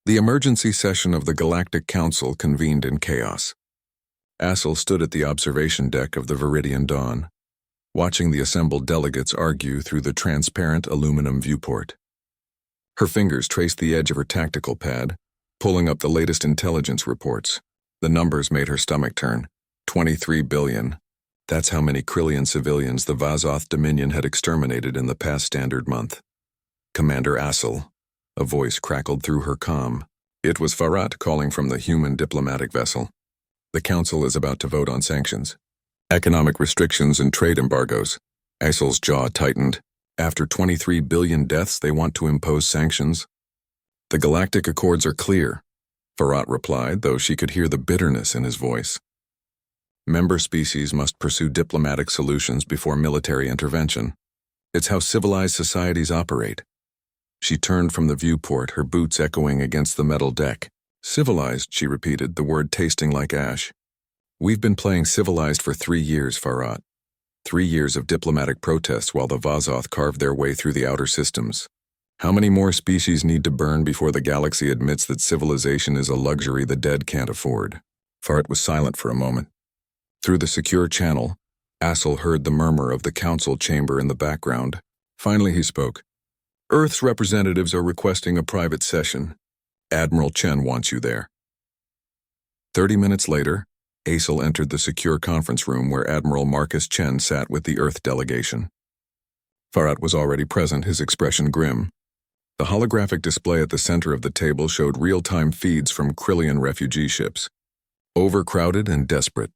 The emergency session of the Galactic Council convened in chaos. Assel stood at the observation deck of the Viridian Dawn, watching the assembled delegates argue through the transparent aluminum viewport. Her fingers traced the edge of her tactical pad, pulling up the latest intelligence reports. The numbers made her stomach turn. 23 billion. That's how many Krillian civilians the Vazoth Dominion had exterminated in the past standard month. Commander Assel. A voice crackled through her comm. It was Farhat calling from the human diplomatic vessel. The Council is about to vote on sanctions, economic restrictions and trade embargoes. Assel's jaw tightened. After 23 billion deaths, they want to impose sanctions? The Galactic Accords are clear, Farhat replied, though she could hear the bitterness in his voice. Member species must pursue diplomatic solutions before military intervention. It's how civilized societies operate. She turned from the viewport, her boots echoing against the metal deck. Civilized, she repeated, the word tasting like ash. We've been playing Civilized for 3 years, Farhat. 3 years of diplomatic protests while the Vazoth carved their way through the outer systems. How many more species need to burn before the galaxy admits that civilization is a luxury the dead can't afford? Farhat was silent for a moment. Through the secure channel, Assel heard the murmur of the council chamber in the background. Finally he spoke. Earth's representatives are requesting a private session. Admiral Chen wants you there. 30 minutes later, Assel entered the secure conference room where Admiral Marcus Chen sat with the Earth delegation. Farhat was already present, his expression grim. The holographic display at the center of the table showed real-time feeds from Krillian refugee ships. Overcrowded and desperate.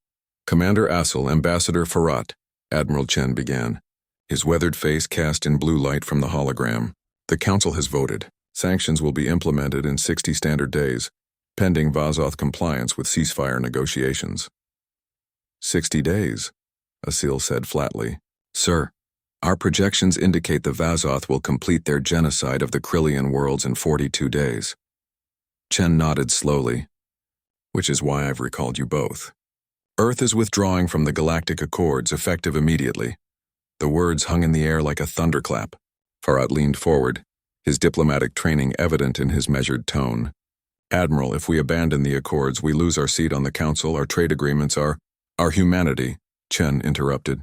Commander Assel, Ambassador Farhat, Admiral Chen began, his weathered face cast in blue light from the hologram. The Council has voted. Sanctions will be implemented in 60 standard days, pending Vazoth compliance with ceasefire negotiations. 60 days, Assel said flatly. Sir, our projections indicate the Vazoth will complete their genocide of the Krillian worlds in 42 days. Chen nodded slowly, which is why I've recalled you both. Earth is withdrawing from the Galactic Accords, effective immediately. The words hung in the air like a thunderclap. Farhat leaned forward, his diplomatic training evident in his measured tone. Admiral, if we abandon the Accords, we lose our seat on the Council, our trade agreements, our humanity, Chen interrupted.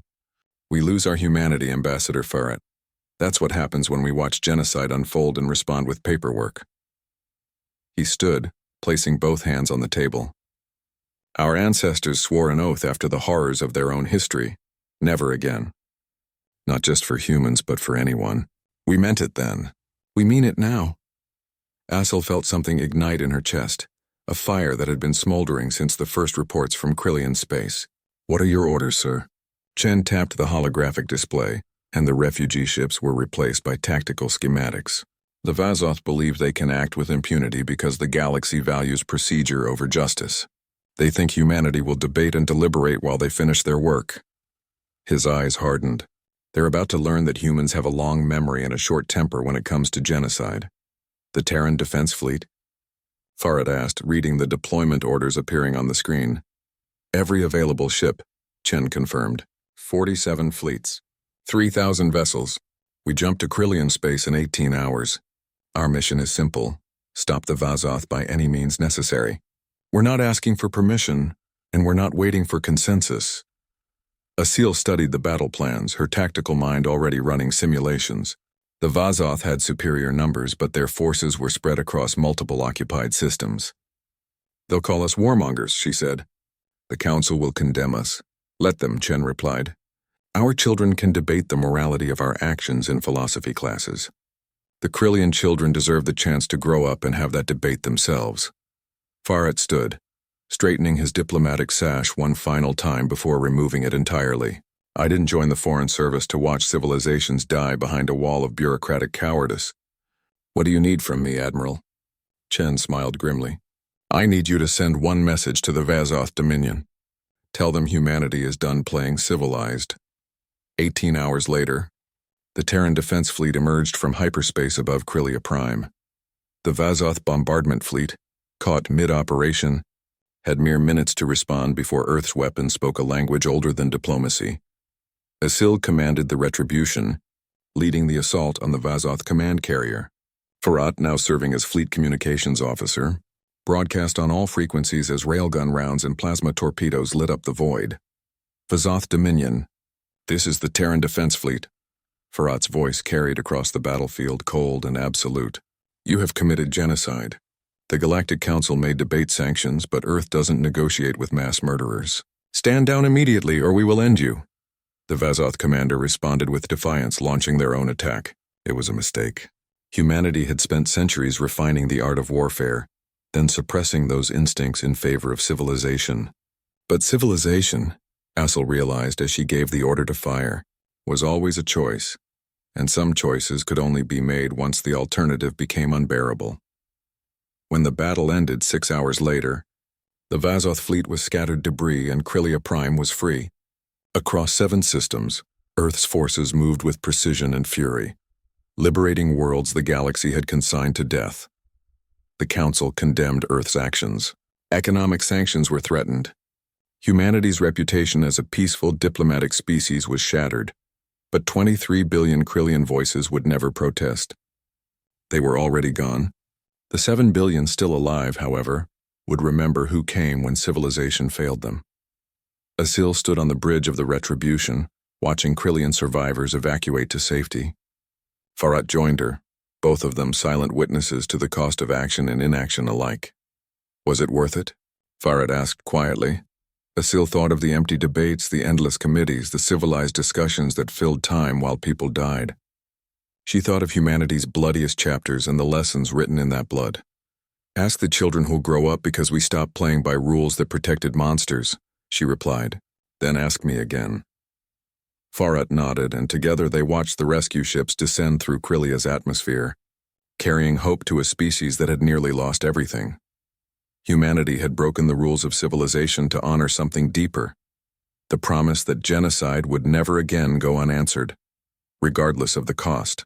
We lose our humanity, Ambassador Farhat. That's what happens when we watch genocide unfold and respond with paperwork. He stood, placing both hands on the table. Our ancestors swore an oath after the horrors of their own history. Never again. Not just for humans, but for anyone. We meant it then. We mean it now. Assel felt something ignite in her chest, a fire that had been smoldering since the first reports from Krillian space. What are your orders, sir? Chen tapped the holographic display, and the refugee ships were replaced by tactical schematics. The Vazoth believe they can act with impunity because the galaxy values procedure over justice. They think humanity will debate and deliberate while they finish their work. His eyes hardened. They're about to learn that humans have a long memory and a short temper when it comes to genocide. The Terran Defense Fleet? Farhat asked, reading the deployment orders appearing on the screen. Every available ship, Chen confirmed. 47 fleets. 3,000 vessels. We jump to Krillian space in 18 hours. Our mission is simple. Stop the Vazoth by any means necessary. We're not asking for permission, and we're not waiting for consensus. Assel studied the battle plans, her tactical mind already running simulations. The Vazoth had superior numbers, but their forces were spread across multiple occupied systems. They'll call us warmongers, she said. The Council will condemn us. Let them, Chen replied. Our children can debate the morality of our actions in philosophy classes. The Krillian children deserve the chance to grow up and have that debate themselves. Farhat stood, straightening his diplomatic sash one final time before removing it entirely. I didn't join the Foreign Service to watch civilizations die behind a wall of bureaucratic cowardice. What do you need from me, Admiral? Chen smiled grimly. I need you to send one message to the Vazoth Dominion. Tell them humanity is done playing civilized. 18 hours later, the Terran Defense Fleet emerged from hyperspace above Krillia Prime. The Vazoth Bombardment Fleet, caught mid-operation, had mere minutes to respond before Earth's weapons spoke a language older than diplomacy. Assel commanded the retribution, leading the assault on the Vazoth command carrier. Farhat, now serving as Fleet Communications Officer, broadcast on all frequencies as railgun rounds and plasma torpedoes lit up the void. Vazoth Dominion. This is the Terran Defense Fleet. Farhat's voice carried across the battlefield, cold and absolute. You have committed genocide. The Galactic Council may debate sanctions, but Earth doesn't negotiate with mass murderers. Stand down immediately, or we will end you. The Vazoth commander responded with defiance, launching their own attack. It was a mistake. Humanity had spent centuries refining the art of warfare, then suppressing those instincts in favor of civilization. But civilization, Assel realized as she gave the order to fire, was always a choice, and some choices could only be made once the alternative became unbearable. When the battle ended 6 hours later, the Vazoth fleet was scattered debris and Krylia Prime was free. Across 7 systems, Earth's forces moved with precision and fury, liberating worlds the galaxy had consigned to death. The Council condemned Earth's actions. Economic sanctions were threatened. Humanity's reputation as a peaceful diplomatic species was shattered, but 23 billion Kryllian voices would never protest. They were already gone. The 7 billion still alive, however, would remember who came when civilization failed them. Asil stood on the bridge of the Retribution, watching Kryllian survivors evacuate to safety. Farhat joined her, both of them silent witnesses to the cost of action and inaction alike. Was it worth it? Farhat asked quietly. Asil thought of the empty debates, the endless committees, the civilized discussions that filled time while people died. She thought of humanity's bloodiest chapters and the lessons written in that blood. Ask the children who'll grow up because we stopped playing by rules that protected monsters, she replied. Then ask me again. Farhat nodded, and together they watched the rescue ships descend through Krylia's atmosphere, carrying hope to a species that had nearly lost everything. Humanity had broken the rules of civilization to honor something deeper, the promise that genocide would never again go unanswered, regardless of the cost.